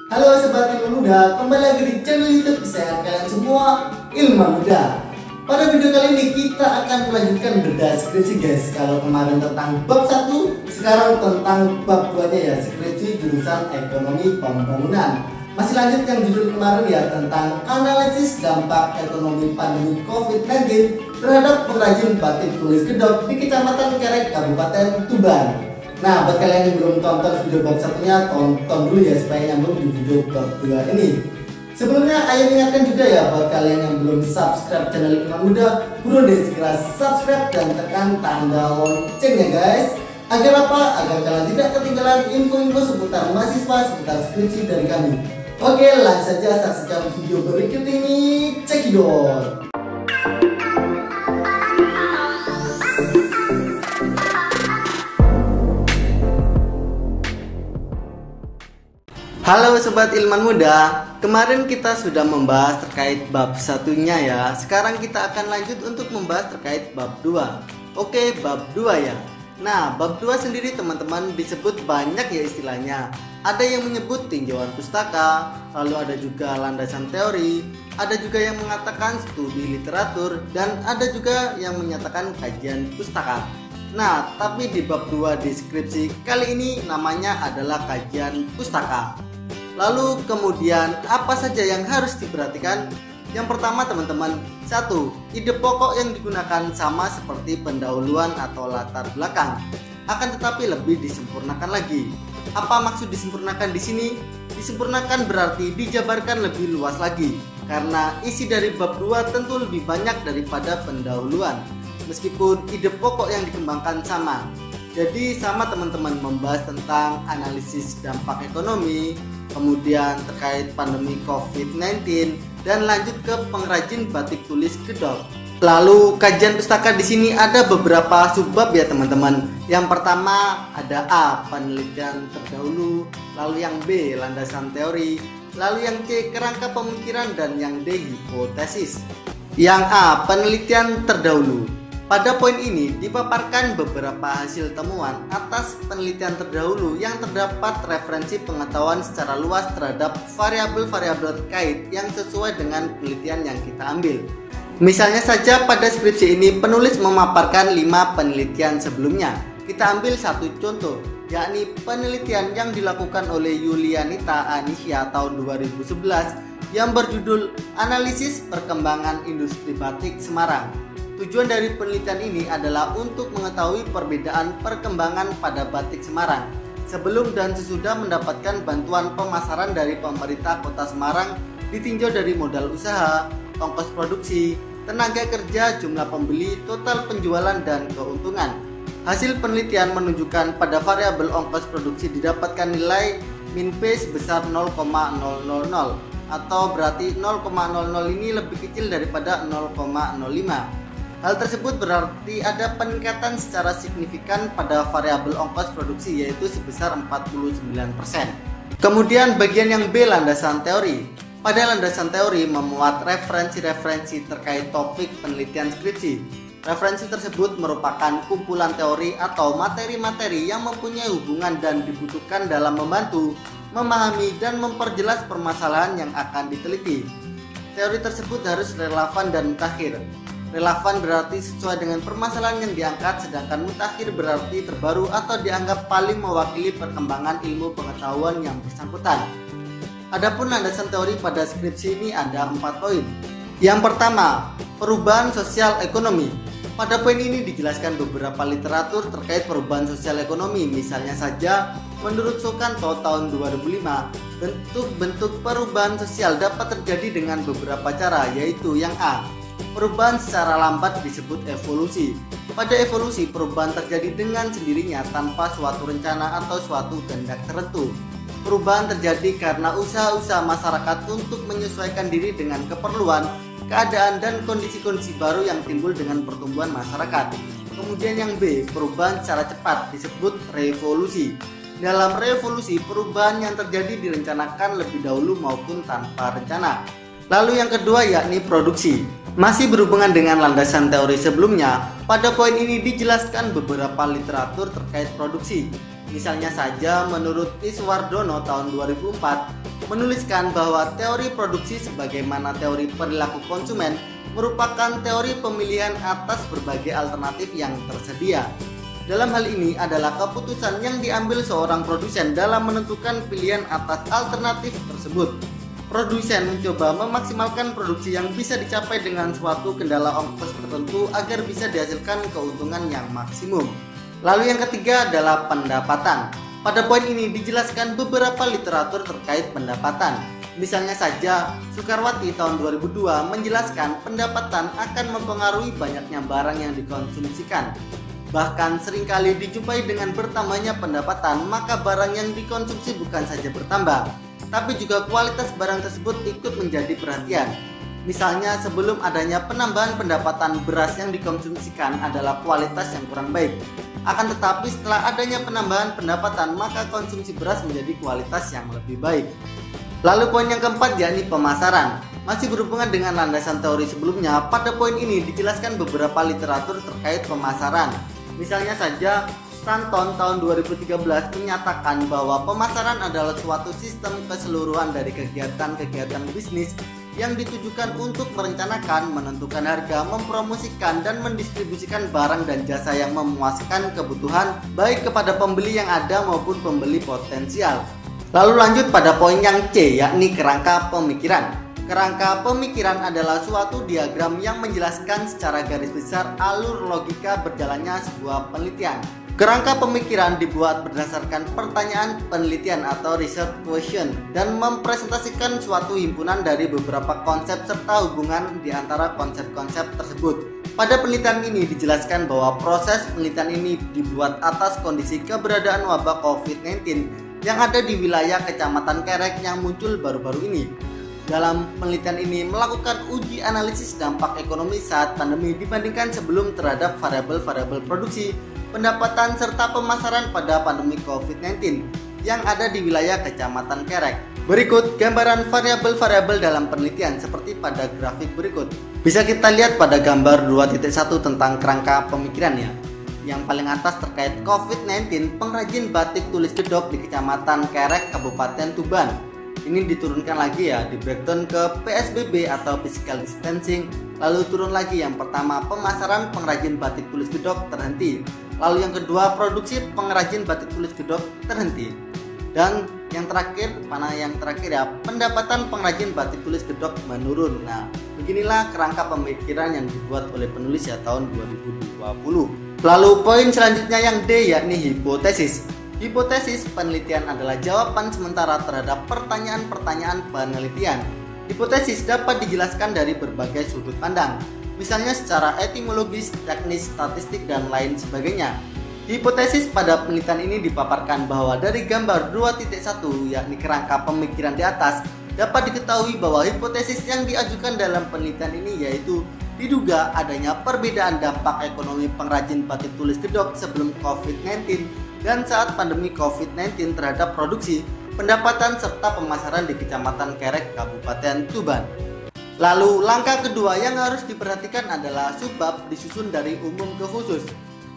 Halo Sobat Ilmu Muda, kembali lagi di channel YouTube kesayangan kalian semua, Ilmu Muda. Pada video kali ini kita akan melanjutkan bedah skripsi guys. Kalau kemarin tentang bab 1, sekarang tentang bab 2-nya ya, skripsi jurusan Ekonomi Pembangunan. Masih lanjut yang judul kemarin ya, tentang analisis dampak ekonomi pandemi COVID-19 terhadap pengrajin batik tulis kedok di Kecamatan Kerek, Kabupaten Tuban. Nah, buat kalian yang belum tonton video bab 1-nya, tonton dulu ya supaya nyambung di video bab 2 ini. Sebelumnya, ayo ingatkan juga ya buat kalian yang belum subscribe channel Ilmu Muda, buruan deh segera subscribe dan tekan tanda loncengnya guys. Agar apa? Agar kalian tidak ketinggalan info-info seputar mahasiswa, seputar skripsi dari kami. Oke, langsung saja saksikan video berikut ini. Cekidot. Halo Sobat Ilman Muda, kemarin kita sudah membahas terkait bab 1-nya ya. Sekarang kita akan lanjut untuk membahas terkait bab 2. Oke, bab 2 ya. Nah, bab 2 sendiri teman-teman disebut banyak ya istilahnya. Ada yang menyebut tinjauan pustaka, lalu ada juga landasan teori, ada juga yang mengatakan studi literatur, dan ada juga yang menyatakan kajian pustaka. Nah, tapi di bab 2 deskripsi kali ini namanya adalah kajian pustaka. Lalu kemudian apa saja yang harus diperhatikan? Yang pertama teman-teman, 1. Ide pokok yang digunakan sama seperti pendahuluan atau latar belakang, akan tetapi lebih disempurnakan lagi. Apa maksud disempurnakan di sini? Disempurnakan berarti dijabarkan lebih luas lagi, karena isi dari bab 2 tentu lebih banyak daripada pendahuluan. Meskipun ide pokok yang dikembangkan sama. Jadi sama teman-teman, membahas tentang analisis dampak ekonomi, kemudian terkait pandemi COVID-19, dan lanjut ke pengrajin batik tulis kedok. Lalu kajian pustaka di sini ada beberapa subbab ya teman-teman. Yang pertama ada A, penelitian terdahulu, lalu yang B, landasan teori, lalu yang C, kerangka pemikiran, dan yang D, hipotesis. Yang A, penelitian terdahulu. Pada poin ini dipaparkan beberapa hasil temuan atas penelitian terdahulu yang terdapat referensi pengetahuan secara luas terhadap variabel-variabel terkait yang sesuai dengan penelitian yang kita ambil. Misalnya saja pada skripsi ini penulis memaparkan 5 penelitian sebelumnya. Kita ambil satu contoh, yakni penelitian yang dilakukan oleh Yulianita Anisya tahun 2011 yang berjudul Analisis Perkembangan Industri Batik Semarang. Tujuan dari penelitian ini adalah untuk mengetahui perbedaan perkembangan pada batik Semarang sebelum dan sesudah mendapatkan bantuan pemasaran dari pemerintah Kota Semarang, ditinjau dari modal usaha, ongkos produksi, tenaga kerja, jumlah pembeli, total penjualan, dan keuntungan. Hasil penelitian menunjukkan pada variabel ongkos produksi didapatkan nilai min P sebesar 0,000 atau berarti 0,00 ini lebih kecil daripada 0,05. Hal tersebut berarti ada peningkatan secara signifikan pada variabel ongkos produksi, yaitu sebesar 49%. Kemudian bagian yang B, landasan teori. Pada landasan teori memuat referensi-referensi terkait topik penelitian skripsi. Referensi tersebut merupakan kumpulan teori atau materi-materi yang mempunyai hubungan dan dibutuhkan dalam membantu, memahami, dan memperjelas permasalahan yang akan diteliti. Teori tersebut harus relevan dan mutakhir. Relevan berarti sesuai dengan permasalahan yang diangkat, sedangkan mutakhir berarti terbaru atau dianggap paling mewakili perkembangan ilmu pengetahuan yang bersangkutan. Adapun landasan teori pada skripsi ini ada 4 poin. Yang pertama, perubahan sosial ekonomi. Pada poin ini dijelaskan beberapa literatur terkait perubahan sosial ekonomi. Misalnya saja, menurut Sukanto tahun 2005, bentuk-bentuk perubahan sosial dapat terjadi dengan beberapa cara, yaitu yang A, perubahan secara lambat disebut evolusi. Pada evolusi, perubahan terjadi dengan sendirinya tanpa suatu rencana atau suatu kehendak tertentu. Perubahan terjadi karena usaha-usaha masyarakat untuk menyesuaikan diri dengan keperluan, keadaan, dan kondisi-kondisi baru yang timbul dengan pertumbuhan masyarakat. Kemudian yang B, perubahan secara cepat disebut revolusi. Dalam revolusi, perubahan yang terjadi direncanakan lebih dahulu maupun tanpa rencana. Lalu yang kedua yakni produksi. Masih berhubungan dengan landasan teori sebelumnya, pada poin ini dijelaskan beberapa literatur terkait produksi. Misalnya saja menurut Iswardono tahun 2004, menuliskan bahwa teori produksi sebagaimana teori perilaku konsumen merupakan teori pemilihan atas berbagai alternatif yang tersedia. Dalam hal ini adalah keputusan yang diambil seorang produsen dalam menentukan pilihan atas alternatif tersebut. Produsen mencoba memaksimalkan produksi yang bisa dicapai dengan suatu kendala ongkos tertentu agar bisa dihasilkan keuntungan yang maksimum. Lalu yang ketiga adalah pendapatan. Pada poin ini dijelaskan beberapa literatur terkait pendapatan. Misalnya saja, Soekarwati tahun 2002 menjelaskan pendapatan akan mempengaruhi banyaknya barang yang dikonsumsikan. Bahkan seringkali dijumpai dengan bertambahnya pendapatan, maka barang yang dikonsumsi bukan saja bertambah, tapi juga kualitas barang tersebut ikut menjadi perhatian. Misalnya sebelum adanya penambahan pendapatan, beras yang dikonsumsikan adalah kualitas yang kurang baik. Akan tetapi setelah adanya penambahan pendapatan, maka konsumsi beras menjadi kualitas yang lebih baik. Lalu poin yang keempat yakni pemasaran. Masih berhubungan dengan landasan teori sebelumnya, pada poin ini dijelaskan beberapa literatur terkait pemasaran. Misalnya saja, Stanton tahun 2013 menyatakan bahwa pemasaran adalah suatu sistem keseluruhan dari kegiatan-kegiatan bisnis yang ditujukan untuk merencanakan, menentukan harga, mempromosikan, dan mendistribusikan barang dan jasa yang memuaskan kebutuhan baik kepada pembeli yang ada maupun pembeli potensial. Lalu lanjut pada poin yang C, yakni kerangka pemikiran. Kerangka pemikiran adalah suatu diagram yang menjelaskan secara garis besar alur logika berjalannya sebuah penelitian. Kerangka pemikiran dibuat berdasarkan pertanyaan penelitian atau research question dan mempresentasikan suatu himpunan dari beberapa konsep serta hubungan di antara konsep-konsep tersebut. Pada penelitian ini dijelaskan bahwa proses penelitian ini dibuat atas kondisi keberadaan wabah COVID-19 yang ada di wilayah Kecamatan Kerek yang muncul baru-baru ini. Dalam penelitian ini melakukan uji analisis dampak ekonomi saat pandemi dibandingkan sebelum terhadap variabel-variabel produksi, pendapatan, serta pemasaran pada pandemi COVID-19 yang ada di wilayah Kecamatan Kerek. Berikut gambaran variabel-variabel dalam penelitian seperti pada grafik berikut. Bisa kita lihat pada gambar 2.1 tentang kerangka pemikiran ya. Yang paling atas terkait COVID-19, pengrajin batik tulis gedok di Kecamatan Kerek, Kabupaten Tuban. Ini diturunkan lagi ya, di breakdown ke PSBB atau physical distancing. Lalu turun lagi yang pertama, pemasaran pengrajin batik tulis gedok terhenti. Lalu yang kedua, produksi pengrajin batik tulis gedok terhenti. Dan yang terakhir, mana yang terakhir ya, pendapatan pengrajin batik tulis gedok menurun. Nah, beginilah kerangka pemikiran yang dibuat oleh penulis ya tahun 2020. Lalu poin selanjutnya yang D, yakni hipotesis. Hipotesis penelitian adalah jawaban sementara terhadap pertanyaan-pertanyaan penelitian. Hipotesis dapat dijelaskan dari berbagai sudut pandang, misalnya secara etimologis, teknis, statistik, dan lain sebagainya. Hipotesis pada penelitian ini dipaparkan bahwa dari gambar 2.1 yakni kerangka pemikiran di atas dapat diketahui bahwa hipotesis yang diajukan dalam penelitian ini yaitu diduga adanya perbedaan dampak ekonomi pengrajin batik tulis gedok sebelum COVID-19 dan saat pandemi COVID-19 terhadap produksi, pendapatan, serta pemasaran di Kecamatan Kerek, Kabupaten Tuban. Lalu langkah kedua yang harus diperhatikan adalah subbab disusun dari umum ke khusus.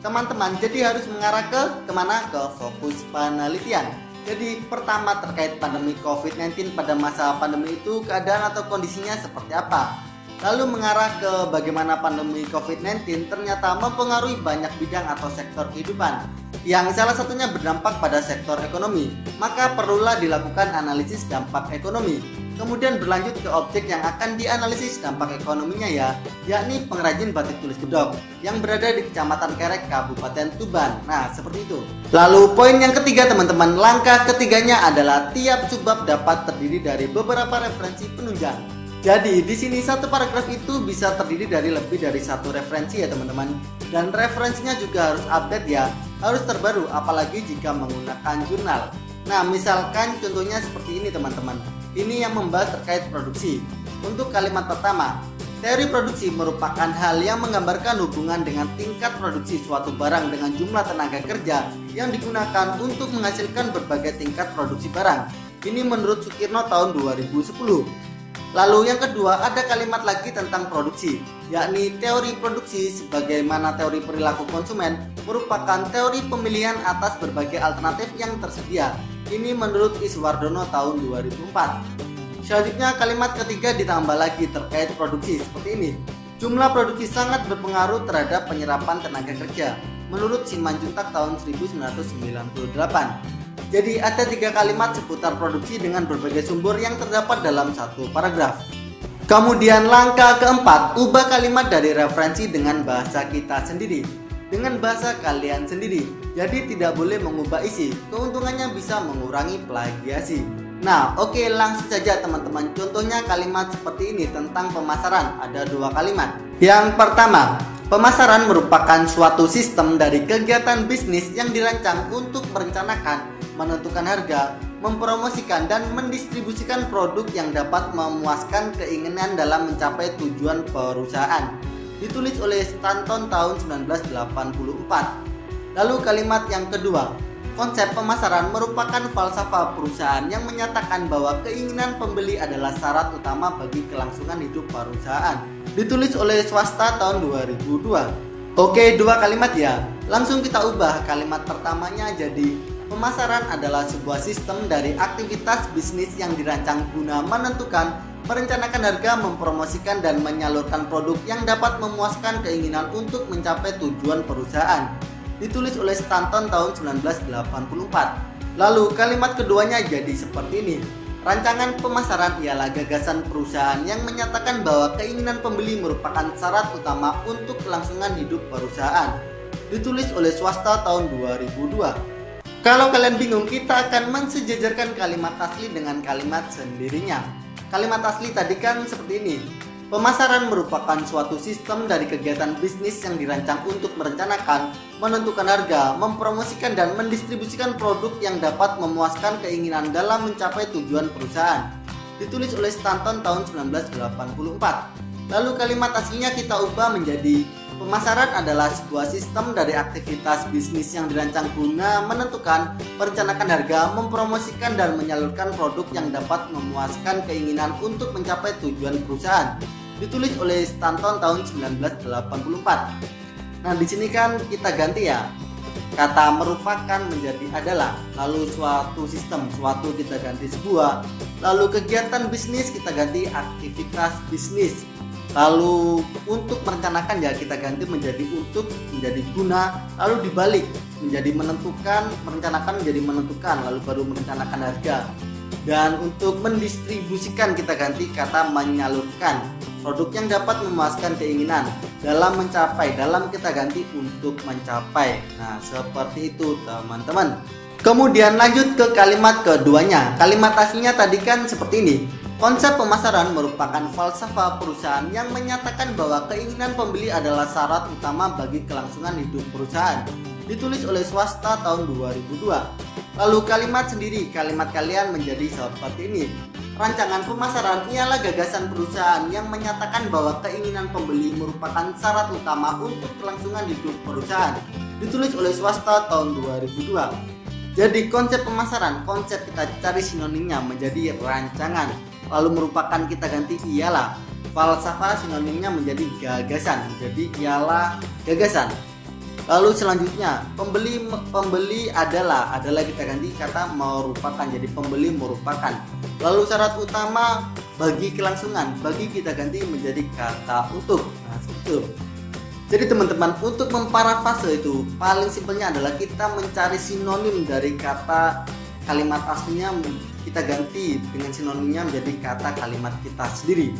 Teman-teman jadi harus mengarah ke kemana? Ke fokus penelitian. Jadi pertama terkait pandemi COVID-19, pada masa pandemi itu keadaan atau kondisinya seperti apa? Lalu mengarah ke bagaimana pandemi COVID-19 ternyata mempengaruhi banyak bidang atau sektor kehidupan, yang salah satunya berdampak pada sektor ekonomi. Maka perlulah dilakukan analisis dampak ekonomi. Kemudian berlanjut ke objek yang akan dianalisis dampak ekonominya ya, yakni pengrajin batik tulis gedok yang berada di Kecamatan Kerek, Kabupaten Tuban. Nah, seperti itu. Lalu poin yang ketiga teman-teman, langkah ketiganya adalah tiap subbab dapat terdiri dari beberapa referensi penunjang. Jadi di sini satu paragraf itu bisa terdiri dari lebih dari satu referensi ya teman-teman. Dan referensinya juga harus update ya, harus terbaru apalagi jika menggunakan jurnal. Nah, misalkan contohnya seperti ini teman-teman. Ini yang membahas terkait produksi. Untuk kalimat pertama, teori produksi merupakan hal yang menggambarkan hubungan dengan tingkat produksi suatu barang dengan jumlah tenaga kerja yang digunakan untuk menghasilkan berbagai tingkat produksi barang. Ini menurut Sukirno tahun 2010. Lalu yang kedua ada kalimat lagi tentang produksi, yakni teori produksi sebagaimana teori perilaku konsumen merupakan teori pemilihan atas berbagai alternatif yang tersedia. Ini menurut Iswardono tahun 2004. Selanjutnya kalimat ketiga ditambah lagi terkait produksi seperti ini. Jumlah produksi sangat berpengaruh terhadap penyerapan tenaga kerja menurut Simanjuntak tahun 1998. Jadi ada 3 kalimat seputar produksi dengan berbagai sumber yang terdapat dalam satu paragraf. Kemudian langkah keempat, ubah kalimat dari referensi dengan bahasa kita sendiri, dengan bahasa kalian sendiri. Jadi tidak boleh mengubah isi, keuntungannya bisa mengurangi plagiasi. Nah oke, langsung saja teman-teman. Contohnya kalimat seperti ini tentang pemasaran, ada 2 kalimat. Yang pertama, pemasaran merupakan suatu sistem dari kegiatan bisnis yang dirancang untuk merencanakan, menentukan harga, mempromosikan dan mendistribusikan produk yang dapat memuaskan keinginan dalam mencapai tujuan perusahaan. Ditulis oleh Stanton tahun 1984. Lalu kalimat yang kedua, konsep pemasaran merupakan falsafah perusahaan yang menyatakan bahwa keinginan pembeli adalah syarat utama bagi kelangsungan hidup perusahaan. Ditulis oleh Swasta tahun 2002. Oke, 2 kalimat ya. Langsung kita ubah kalimat pertamanya jadi pemasaran adalah sebuah sistem dari aktivitas bisnis yang dirancang guna menentukan, merencanakan harga, mempromosikan dan menyalurkan produk yang dapat memuaskan keinginan untuk mencapai tujuan perusahaan. Ditulis oleh Stanton tahun 1984. Lalu kalimat keduanya jadi seperti ini. Rancangan pemasaran ialah gagasan perusahaan yang menyatakan bahwa keinginan pembeli merupakan syarat utama untuk kelangsungan hidup perusahaan. Ditulis oleh Swasta tahun 2002. Kalau kalian bingung, kita akan mensejajarkan kalimat asli dengan kalimat sendirinya. Kalimat asli tadi kan seperti ini. Pemasaran merupakan suatu sistem dari kegiatan bisnis yang dirancang untuk merencanakan, menentukan harga, mempromosikan dan mendistribusikan produk yang dapat memuaskan keinginan dalam mencapai tujuan perusahaan. Ditulis oleh Stanton tahun 1984. Lalu kalimat aslinya kita ubah menjadi pemasaran adalah sebuah sistem dari aktivitas bisnis yang dirancang guna menentukan, merencanakan harga, mempromosikan dan menyalurkan produk yang dapat memuaskan keinginan untuk mencapai tujuan perusahaan. Ditulis oleh Stanton tahun 1984. Nah, di sini kan kita ganti ya. Kata merupakan menjadi adalah, lalu suatu sistem, suatu kita ganti sebuah, lalu kegiatan bisnis kita ganti aktivitas bisnis. Lalu untuk merencanakan ya kita ganti menjadi untuk, menjadi guna, lalu dibalik menjadi menentukan, merencanakan menjadi menentukan, lalu baru merencanakan harga. Dan untuk mendistribusikan kita ganti kata menyalurkan, produk yang dapat memuaskan keinginan dalam mencapai, dalam kita ganti untuk mencapai. Nah seperti itu teman-teman. Kemudian lanjut ke kalimat keduanya. Kalimat aslinya tadi kan seperti ini. Konsep pemasaran merupakan falsafah perusahaan yang menyatakan bahwa keinginan pembeli adalah syarat utama bagi kelangsungan hidup perusahaan. Ditulis oleh Swasta tahun 2002. Lalu kalimat sendiri, kalimat kalian menjadi seperti ini. Rancangan pemasaran ialah gagasan perusahaan yang menyatakan bahwa keinginan pembeli merupakan syarat utama untuk kelangsungan hidup perusahaan. Ditulis oleh Swasta tahun 2002. Jadi konsep pemasaran, konsep kita cari sinonimnya menjadi rancangan. Lalu merupakan kita ganti ialah, falsafah sinonimnya menjadi gagasan, jadi ialah gagasan. Lalu selanjutnya pembeli adalah kita ganti kata merupakan, jadi pembeli merupakan. Lalu syarat utama bagi kelangsungan, bagi kita ganti menjadi kata untuk. Nah itu. Jadi teman-teman, untuk memparafrase itu paling simpelnya adalah kita mencari sinonim dari kata kalimat aslinya, kita ganti dengan sinonimnya menjadi kata kalimat kita sendiri.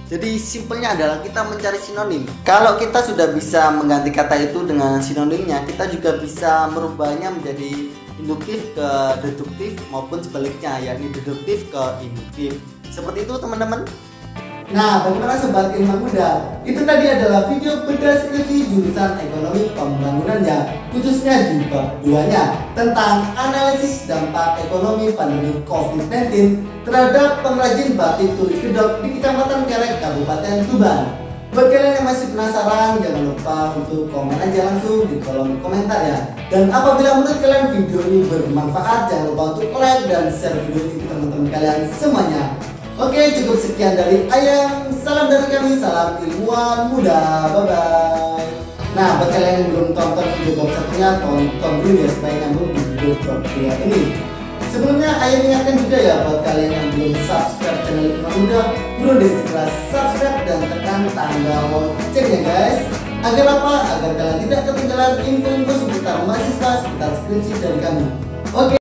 Jadi simpelnya adalah kita mencari sinonim. Kalau kita sudah bisa mengganti kata itu dengan sinonimnya, kita juga bisa merubahnya menjadi induktif ke deduktif maupun sebaliknya, yakni deduktif ke induktif. Seperti itu teman-teman. Nah, bagaimana sobat ilmu muda? Itu tadi adalah video bedah skripsi jurusan ekonomi pembangunan ya, khususnya di bab 2-nya tentang analisis dampak ekonomi pandemi COVID-19 terhadap pengrajin batik tulis kedok di Kecamatan Kerek, Kabupaten Tuban. Buat kalian yang masih penasaran, jangan lupa untuk komen aja langsung di kolom komentar ya. Dan apabila menurut kalian video ini bermanfaat, jangan lupa untuk like dan share video ini ke teman-teman kalian semuanya. Oke, cukup sekian dari Ayang. Salam dari kami, salam ilmuwan muda. Bye-bye. Nah, buat kalian yang belum tonton video bab 1-nya, tonton dulu ya supaya nyambung di video bab 2 ini. Sebelumnya Ayah ingatkan juga ya buat kalian yang belum subscribe channel Hikmah Muda, perlu segera subscribe dan tekan tanda loncengnya guys. Agar apa? Agar kalian tidak ketinggalan info-info seputar mahasiswa, seputar skripsi dari kami. Oke.